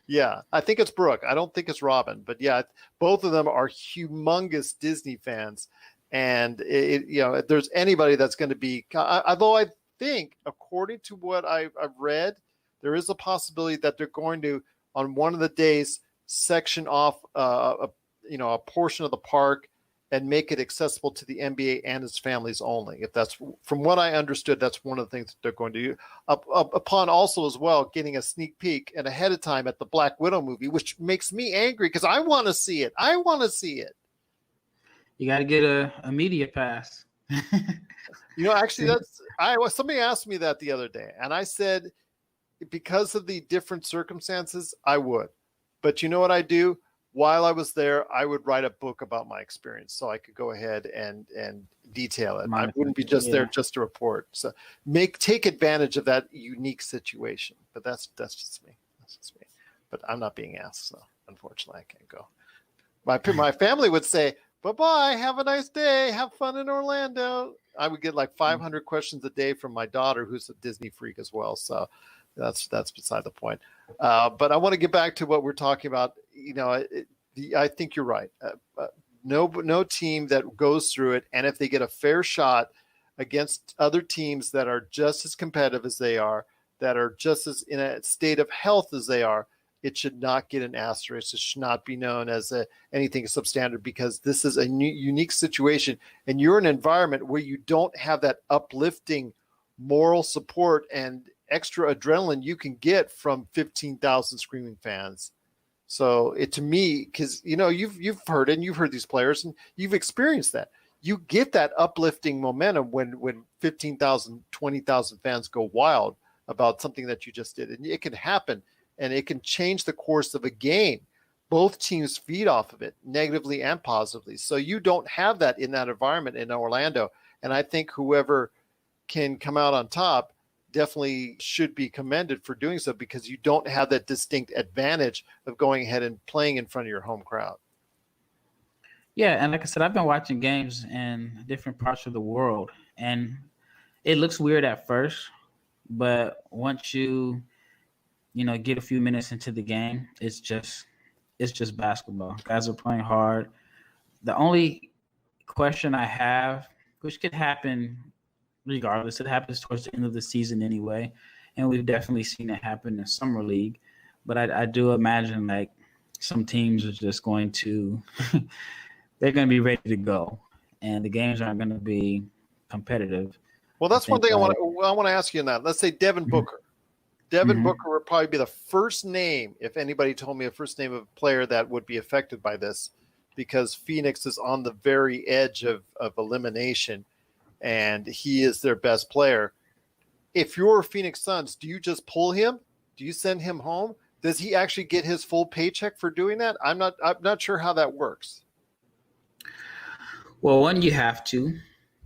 Yeah, I think it's Brooke. I don't think it's Robin. But yeah, both of them are humongous Disney fans. And if there's anybody that's going to be, although I think, according to what I've read, there is a possibility that they're going to, on one of the days, section off a portion of the park and make it accessible to the NBA and its families only. If that's, from what I understood, that's one of the things that they're going to do. Upon also as well getting a sneak peek and ahead of time at the Black Widow movie, which makes me angry because I want to see it. You got to get a media pass. Actually, somebody asked me that the other day, and I said, because of the different circumstances, I would. But you know what I do? While I was there, I would write a book about my experience so I could go ahead and detail it. I wouldn't be just there just to report. So take advantage of that unique situation. But that's just me. But I'm not being asked, so unfortunately I can't go. My family would say, bye-bye, have a nice day, have fun in Orlando. I would get like 500 questions a day from my daughter, who's a Disney freak as well. So that's beside the point. But I want to get back to what we're talking about. I think you're right. No team that goes through it, and if they get a fair shot against other teams that are just as competitive as they are, that are just as in a state of health as they are, it should not get an asterisk. It should not be known as anything substandard, because this is a unique situation, and you're in an environment where you don't have that uplifting moral support and extra adrenaline you can get from 15,000 screaming fans. So to me, because you've heard it, and you've heard these players, and you've experienced that. You get that uplifting momentum when 15,000, 20,000 fans go wild about something that you just did, and it can happen, and it can change the course of a game. Both teams feed off of it, negatively and positively. So you don't have that in that environment in Orlando, and I think whoever can come out on top definitely should be commended for doing so, because you don't have that distinct advantage of going ahead and playing in front of your home crowd. Yeah, and like I said, I've been watching games in different parts of the world, and it looks weird at first, but once you get a few minutes into the game, it's just basketball. Guys are playing hard. The only question I have, which could happen regardless, it happens towards the end of the season anyway, and we've definitely seen it happen in summer league. But I do imagine like some teams are just going to they're going to be ready to go, and the games aren't going to be competitive. Well, that's one thing I want to ask you on that. Let's say Devin Booker. Devin Booker would probably be the first name, if anybody told me a first name of a player that would be affected by this, because Phoenix is on the very edge of elimination, and he is their best player. If you're Phoenix Suns, do you just pull him? Do you send him home? Does he actually get his full paycheck for doing that? I'm not sure how that works. Well, one, you have to,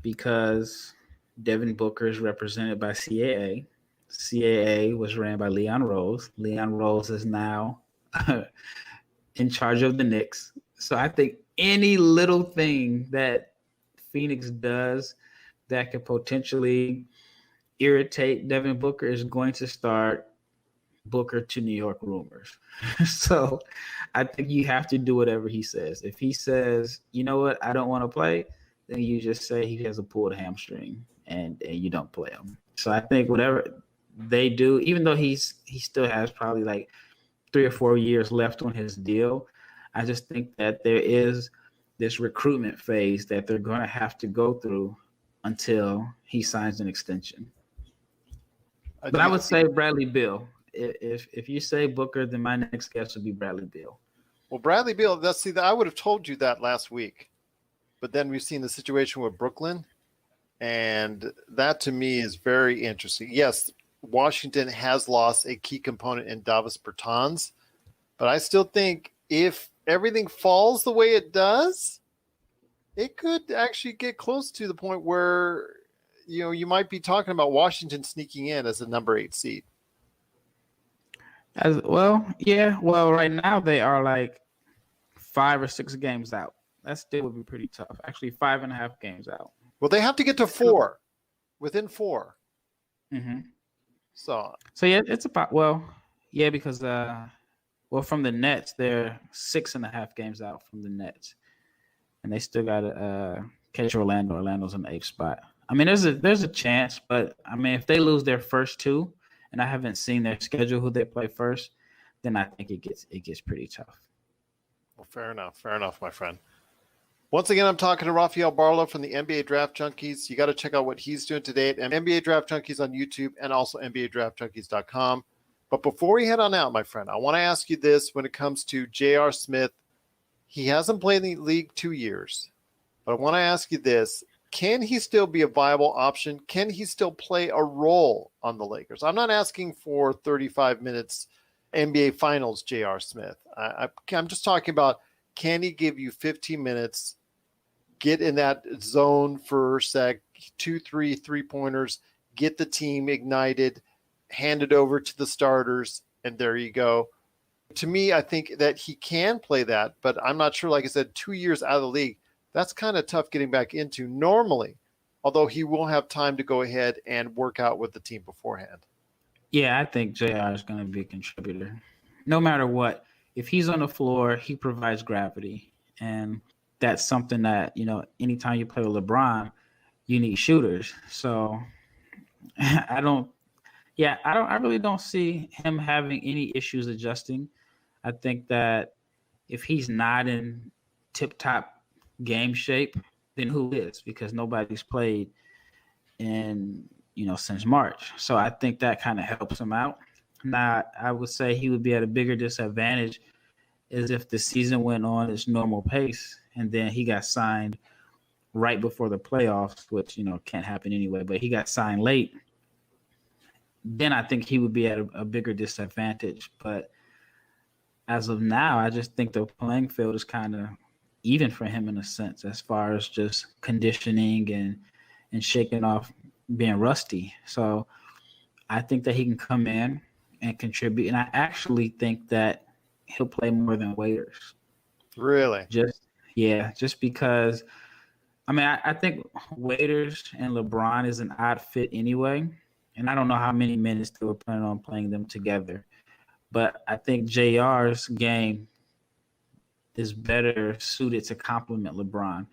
because Devin Booker is represented by CAA. CAA was ran by Leon Rose. Leon Rose is now in charge of the Knicks. So I think any little thing that Phoenix does that could potentially irritate Devin Booker is going to start Booker to New York rumors. So I think you have to do whatever he says. If he says, you know what, I don't want to play, then you just say he has a pulled hamstring and you don't play him. So I think whatever they do, even though he still has probably like 3 or 4 years left on his deal, I just think that there is this recruitment phase that they're going to have to go through until he signs an extension. But I would say Bradley Beal. If you say Booker, then my next guess would be Bradley Beal. Well, Bradley Beal, I would have told you that last week, but then we've seen the situation with Brooklyn, and that to me is very interesting. Yes, Washington has lost a key component in Davis Bertans, but I still think if everything falls the way it does, it could actually get close to the point where, you might be talking about Washington sneaking in as a number 8 seed. As well, yeah. Well, right now they are like 5 or 6 games out. That still would be pretty tough. Actually, 5.5 games out. Well, they have to get to 4, within 4. Mm-hmm. So yeah, it's about because from the Nets, they're 6.5 games out from the Nets, and they still got to catch Orlando. Orlando's in the 8th spot. I mean, there's a chance, but I mean, if they lose their first 2, and I haven't seen their schedule, who they play first, then I think it gets pretty tough. Well, fair enough, my friend. Once again, I'm talking to Rafael Barlowe from the NBA Draft Junkies. You got to check out what he's doing today at NBA Draft Junkies on YouTube and also NBADraftJunkies.com. But before we head on out, my friend, I want to ask you this when it comes to J.R. Smith. He hasn't played in the league 2 years, but I want to ask you this. Can he still be a viable option? Can he still play a role on the Lakers? I'm not asking for 35 minutes NBA Finals J.R. Smith. I'm just talking about, can he give you 15 minutes, get in that zone for a sec, 2-3 3-pointers, get the team ignited, hand it over to the starters, and there you go. To me, I think that he can play that, but I'm not sure. Like I said, 2 years out of the league, that's kind of tough getting back into normally, although he will have time to go ahead and work out with the team beforehand. Yeah, I think JR is going to be a contributor. No matter what, if he's on the floor, he provides gravity. And that's something that, anytime you play with LeBron, you need shooters. So I really don't see him having any issues adjusting. I think that if he's not in tip-top game shape, then who is? Because nobody's played in, since March. So I think that kind of helps him out. Now, I would say he would be at a bigger disadvantage as if the season went on its normal pace and then he got signed right before the playoffs, which, can't happen anyway, but he got signed late. Then I think he would be at a bigger disadvantage. But as of now, I just think the playing field is kind of even for him in a sense, as far as just conditioning and shaking off being rusty. So I think that he can come in and contribute. And I actually think that he'll play more than Waiters. Really? Just because, I think Waiters and LeBron is an odd fit anyway. And I don't know how many minutes they were planning on playing them together. But I think JR's game is better suited to complement LeBron.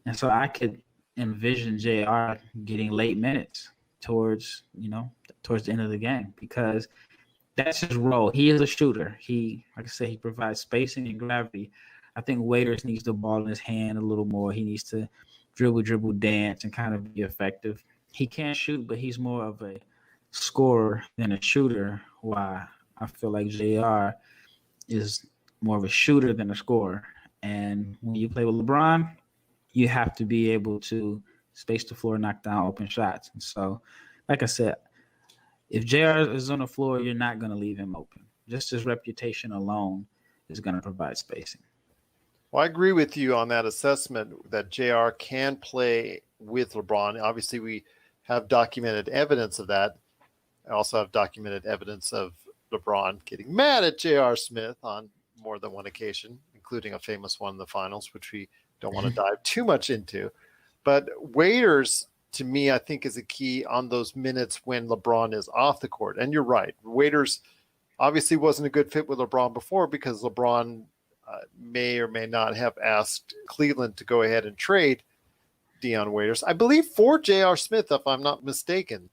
And so I could envision JR getting late minutes towards the end of the game, because that's his role. He is a shooter. He provides spacing and gravity. I think Waiters needs the ball in his hand a little more. He needs to dribble, dance, and kind of be effective. He can shoot, but he's more of a scorer than a shooter. Why I feel like JR is more of a shooter than a scorer. And when you play with LeBron, you have to be able to space the floor, knock down open shots. And so, like I said, if JR is on the floor, you're not going to leave him open. Just his reputation alone is going to provide spacing. Well, I agree with you on that assessment that JR can play with LeBron. Obviously, we have documented evidence of that. I also have documented evidence of LeBron getting mad at J.R. Smith on more than one occasion, including a famous one in the finals, which we don't want to dive too much into. But Waiters, to me, I think is a key on those minutes when LeBron is off the court. And you're right. Waiters obviously wasn't a good fit with LeBron before because LeBron may or may not have asked Cleveland to go ahead and trade Dion Waiters, I believe, for J.R. Smith, if I'm not mistaken.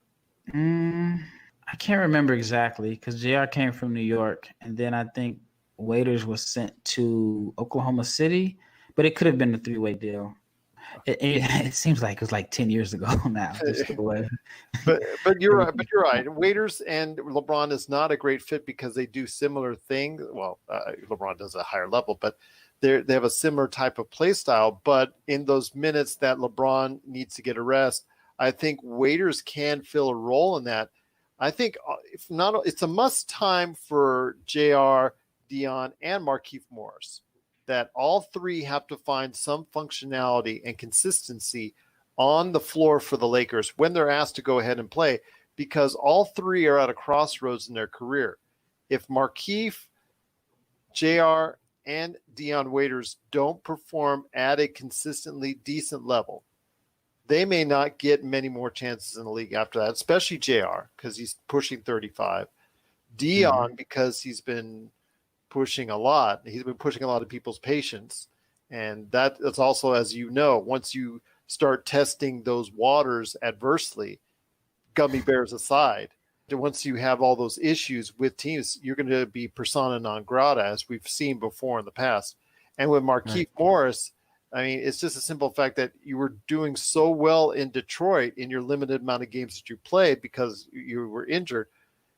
I can't remember exactly because JR came from New York, and then I think Waiters was sent to Oklahoma City, but it could have been a three-way deal. It seems like it was like 10 years ago now. Just the way. But you're right. But you're right. Waiters and LeBron is not a great fit because they do similar things. Well, LeBron does a higher level, but they have a similar type of play style. But in those minutes that LeBron needs to get a rest, I think Waiters can fill a role in that. I think if not, it's a must time for JR, Dion, and Markieff Morris. That all three have to find some functionality and consistency on the floor for the Lakers when they're asked to go ahead and play, because all three are at a crossroads in their career. If Markieff, JR, and Dion Waiters don't perform at a consistently decent level, they may not get many more chances in the league after that, especially JR, because he's pushing 35. Dion, because he's been pushing a lot. He's been pushing a lot of people's patience. And that's also, as you know, once you start testing those waters adversely, gummy bears aside, once you have all those issues with teams, you're going to be persona non grata, as we've seen before in the past. And with Markieff Morris, I mean, it's just a simple fact that you were doing so well in Detroit in your limited amount of games that you played because you were injured.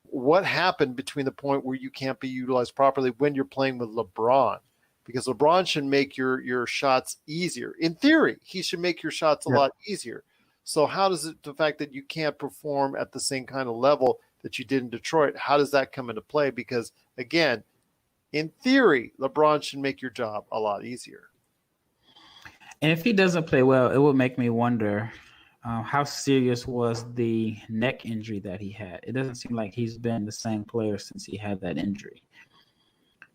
What happened between the point where you can't be utilized properly when you're playing with LeBron? Because LeBron should make your shots easier. In theory, he should make your shots a lot easier. So how does it, the fact that you can't perform at the same kind of level that you did in Detroit, how does that come into play? Because, again, in theory, LeBron should make your job a lot easier. And if he doesn't play well, it would make me wonder how serious was the neck injury that he had. It doesn't seem like he's been the same player since he had that injury.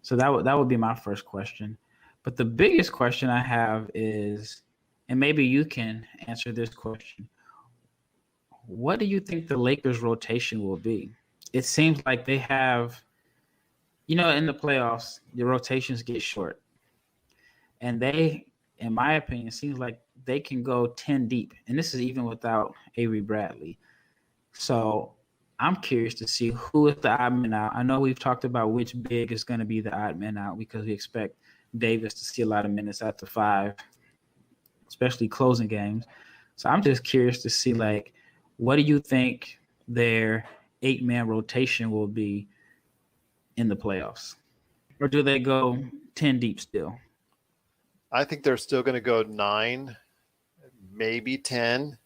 So that would be my first question. But the biggest question I have is, and maybe you can answer this question, what do you think the Lakers' rotation will be? It seems like they have, in the playoffs, the rotations get short. And they, in my opinion, it seems like they can go 10 deep. And this is even without Avery Bradley. So I'm curious to see who is the odd man out. I know we've talked about which big is going to be the odd man out because we expect Davis to see a lot of minutes at the 5, especially closing games. So I'm just curious to see, what do you think their 8-man rotation will be in the playoffs? Or do they go 10 deep still? I think they're still going to go 9, maybe 10.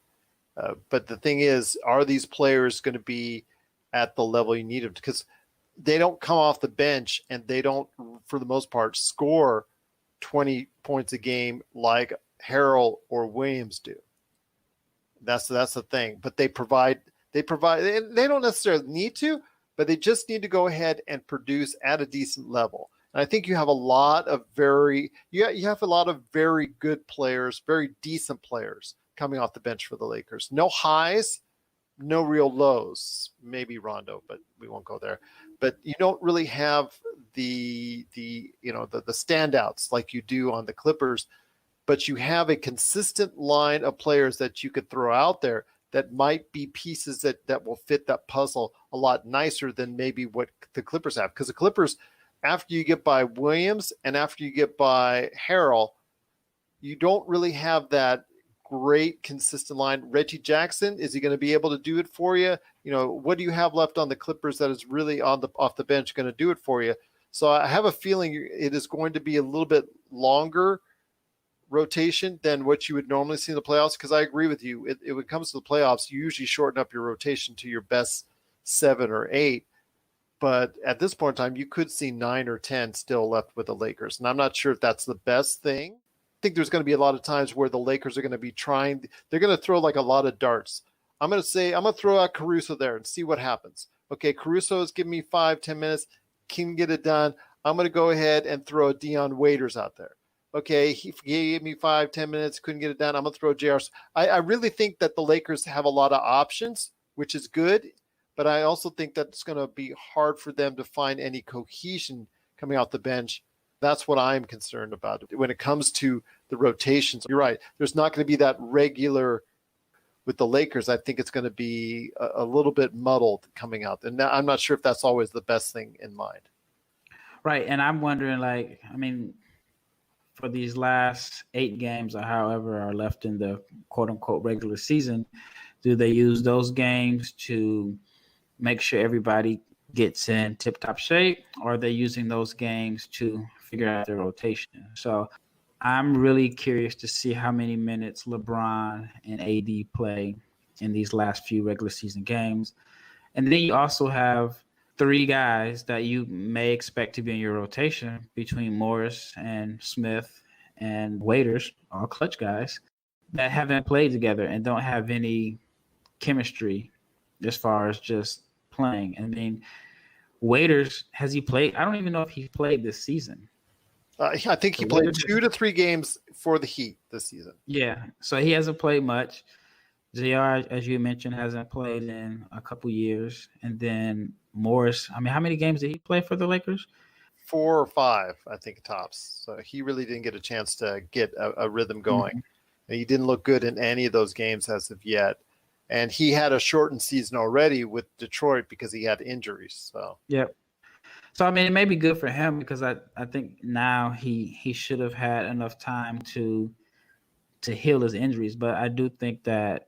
But the thing is, are these players going to be at the level you need them? Because they don't come off the bench and they don't, for the most part, score 20 points a game like Harrell or Williams do. That's the thing. But they provide. They don't necessarily need to, but they just need to go ahead and produce at a decent level. And I think you have a lot of very good players, very decent players coming off the bench for the Lakers. No highs, no real lows. Maybe Rondo, but we won't go there. But you don't really have the standouts like you do on the Clippers. But you have a consistent line of players that you could throw out there that might be pieces that will fit that puzzle a lot nicer than maybe what the Clippers have. Because the Clippers, after you get by Williams and after you get by Harrell, you don't really have that great consistent line. Reggie Jackson, is he going to be able to do it for you? What do you have left on the Clippers that is really off the bench going to do it for you? So I have a feeling it is going to be a little bit longer rotation than what you would normally see in the playoffs, because I agree with you. When it comes to the playoffs, you usually shorten up your rotation to your best 7 or 8. But at this point in time, you could see 9 or 10 still left with the Lakers. And I'm not sure if that's the best thing. I think there's going to be a lot of times where the Lakers are going to be trying. They're going to throw a lot of darts. I'm going to throw out Caruso there and see what happens. Okay, Caruso is giving me 5-10 minutes. Can get it done. I'm going to go ahead and throw a Dion Waiters out there. Okay, he gave me 5-10 minutes, couldn't get it done. I'm going to throw JR. I really think that the Lakers have a lot of options, which is good, but I also think that it's going to be hard for them to find any cohesion coming off the bench. That's what I'm concerned about. When it comes to the rotations, you're right. There's not going to be that regular with the Lakers. I think it's going to be a little bit muddled coming out. And I'm not sure if that's always the best thing in mind. Right, and I'm wondering, for these last 8 games or however are left in the quote-unquote regular season, do they use those games to make sure everybody gets in tip-top shape, or are they using those games to figure out their rotation? So I'm really curious to see how many minutes LeBron and AD play in these last few regular season games. And then you also have three guys that you may expect to be in your rotation between Morris and Smith and Waiters, all clutch guys that haven't played together and don't have any chemistry as far as just playing. I mean, Waiters, has he played? I don't even know if he played this season. I think he played 2 to 3 games for the Heat this season. Yeah, so he hasn't played much. JR, as you mentioned, hasn't played in a couple years. And then Morris, I mean, how many games did he play for the Lakers? 4 or 5, I think, tops. So he really didn't get a chance to get a rhythm going. Mm-hmm. And he didn't look good in any of those games as of yet. And he had a shortened season already with Detroit because he had injuries. So yep. So, I mean, it may be good for him because I think now he should have had enough time to heal his injuries. But I do think that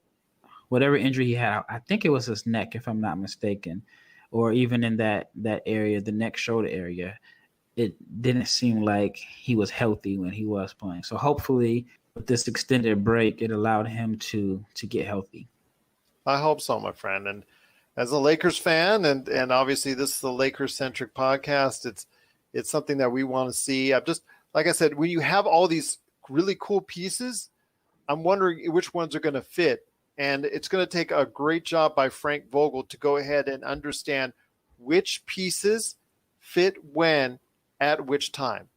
whatever injury he had, I think it was his neck, if I'm not mistaken, or even in that area, the neck shoulder area, it didn't seem like he was healthy when he was playing. So hopefully with this extended break, it allowed him to get healthy. I hope so, my friend. And as a Lakers fan, and obviously this is the Lakers-centric podcast, it's something that we want to see. I'm just, like I said, when you have all these really cool pieces, I'm wondering which ones are going to fit. And it's going to take a great job by Frank Vogel to go ahead and understand which pieces fit when at which time.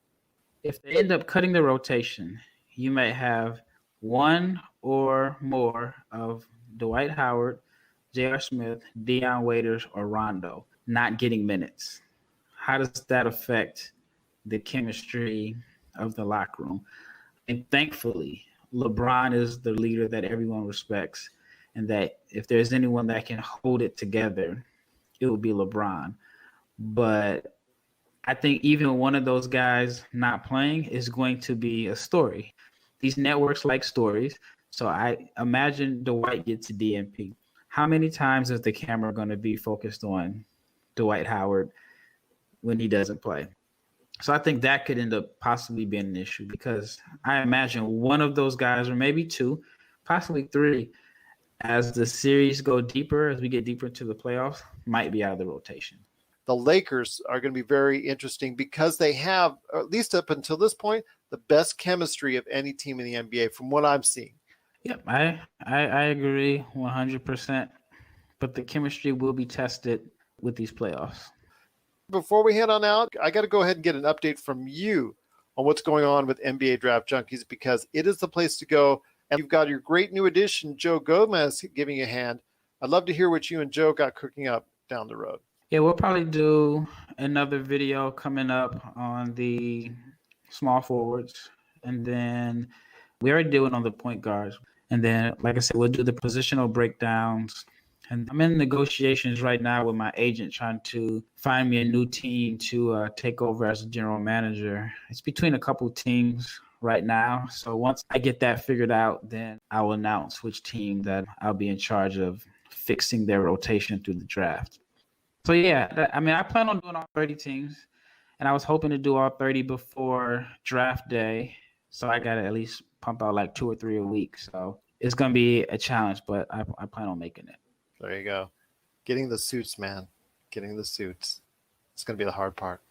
If they end up cutting the rotation, you may have one or more of Dwight Howard, J.R. Smith, Dion Waiters, or Rondo not getting minutes. How does that affect the chemistry of the locker room? And thankfully, LeBron is the leader that everyone respects, and that if there's anyone that can hold it together, it will be LeBron. But I think even one of those guys not playing is going to be a story. These networks like stories. So I imagine Dwight gets a DNP. How many times is the camera going to be focused on Dwight Howard when he doesn't play? So I think that could end up possibly being an issue because I imagine one of those guys, or maybe two, possibly three, as the series go deeper, as we get deeper into the playoffs, might be out of the rotation. The Lakers are going to be very interesting because they have, at least up until this point, the best chemistry of any team in the NBA from what I'm seeing. Yep, I agree 100%. But the chemistry will be tested with these playoffs. Before we head on out, I got to go ahead and get an update from you on what's going on with NBA Draft Junkies because it is the place to go. And you've got your great new addition, Joe Gomez, giving you a hand. I'd love to hear what you and Joe got cooking up down the road. Yeah, we'll probably do another video coming up on the small forwards. And then we already did it on the point guards. And then, like I said, we'll do the positional breakdowns. And I'm in negotiations right now with my agent trying to find me a new team to take over as a general manager. It's between a couple teams right now. So once I get that figured out, then I will announce which team that I'll be in charge of fixing their rotation through the draft. So, yeah, I plan on doing all 30 teams. And I was hoping to do all 30 before draft day. So I got to at least pump out like 2 or 3 a week. So it's going to be a challenge, but I plan on making it. There you go. Getting the suits, man. Getting the suits. It's going to be the hard part.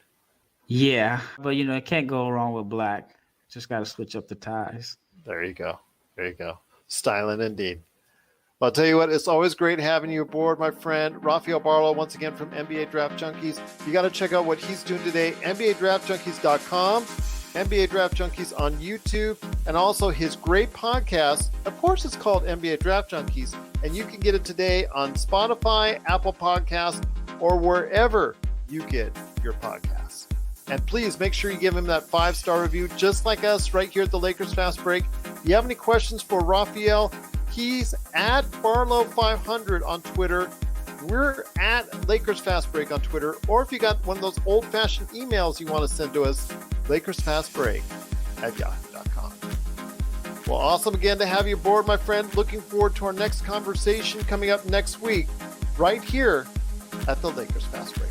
Yeah, but, it can't go wrong with black. Just got to switch up the ties. There you go. There you go. Styling indeed. Well, I'll tell you what, it's always great having you aboard, my friend. Rafael Barlowe, once again from NBA Draft Junkies. You got to check out what he's doing today. NBADraftJunkies.com, NBA Draft Junkies on YouTube, and also his great podcast. Of course, it's called NBA Draft Junkies, and you can get it today on Spotify, Apple Podcasts, or wherever you get your podcasts. And please make sure you give him that 5-star review, just like us right here at the Lakers Fast Break. If you have any questions for Rafael, he's at Barlow500 on Twitter. We're at Lakers Fast Break on Twitter. Or if you got one of those old-fashioned emails you want to send to us, LakersFastBreak@yahoo.com. Well, awesome again to have you aboard, my friend. Looking forward to our next conversation coming up next week, right here at the Lakers Fast Break.